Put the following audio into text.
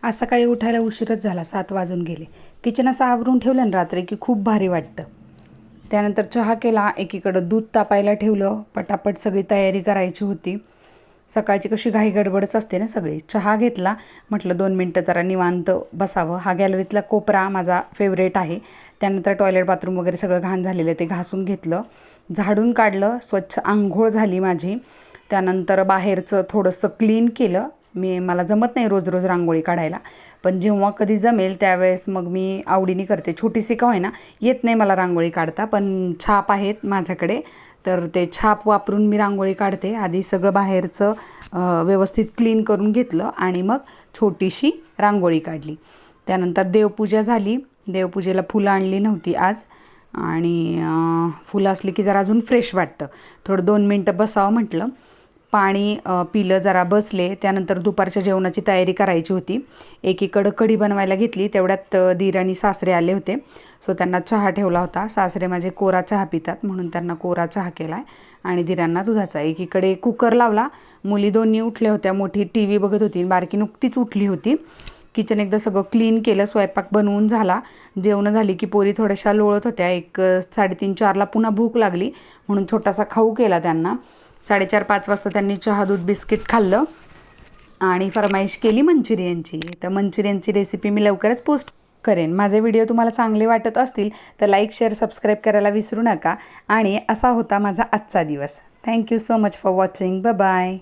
आज सकाळी उठायला उशीरच झाला, 7 वाजून गेले. किचन असं आवरून ठेवलं ना रात्री की खूप भारी वाटतं. त्यानंतर चहा केला, एकीकडं दूध तापायला ठेवलं, पटापट सगळी तयारी करायची होती. सकाळची कशी घाई गडबडच असते ना सगळी. चहा घेतला, म्हटलं 2 मिनटं जरा निवांत बसावं. हा गॅलरीतला कोपरा माझा फेवरेट आहे. त्यानंतर टॉयलेट बाथरूम वगैरे सगळं घाण झालेलं ते घासून घेतलं, झाडून काढलं, स्वच्छ आंघोळ झाली माझी. त्यानंतर बाहेरचं थोडंसं क्लीन केलं. मला जमत नाही रोज रोज रांगोळी काढायला, पण जेव्हा कधी जमेल त्यावेळेस मग मी आवडीने करते. छोटीशी का होईना, येत नाही मला रांगोळी काढता, पण छाप आहेत माझ्याकडे, तर ते छाप वापरून मी रांगोळी काढते. आधी सगळं बाहेरचं व्यवस्थित क्लीन करून घेतलं आणि मग छोटीशी रांगोळी काढली. त्यानंतर देवपूजा झाली. देवपूजेला फुलं आणली नव्हती आज, आणि फुलं असली की जरा अजून फ्रेश वाटतं. थोडं 2 मिनटं बसावं म्हटलं, पाणी पिलं, जरा बसले. त्यानंतर दुपारच्या जेवणाची तयारी करायची होती. एकीकडं कढी बनवायला घेतली, तेवढ्यात दीर आणि सासरे आले होते, सो त्यांना चहा ठेवला होता. सासरे माझे कोरा चहा पितात म्हणून त्यांना कोरा चहा केला आहे, आणि दिरांना दुधाचा. एकीकडे कुकर लावला. मुली दोन्ही उठल्या होत्या, मोठी टी व्ही बघत होती, बारकी नुकतीच उठली होती. किचन एकदा सगळं क्लीन केलं, स्वयंपाक बनवून झाला. जेवणं झाली की पोरी थोड्याशा लोळत होत्या. 3:30-4ला पुन्हा भूक लागली म्हणून छोटासा खाऊ केला त्यांना. 4:30-5 वाजता त्यांनी चहा दूध बिस्किट खाल्लं आणि फरमाईश केली मंचुरियनची. तर मंचुरियनची रेसिपी मी लवकरच पोस्ट करेन. माझे व्हिडिओ तुम्हाला चांगले वाटत असतील तर लाईक, शेअर, सबस्क्राईब करायला विसरू नका. आणि असा होता माझा आजचा दिवस. Thank you so much for watching. Bye bye.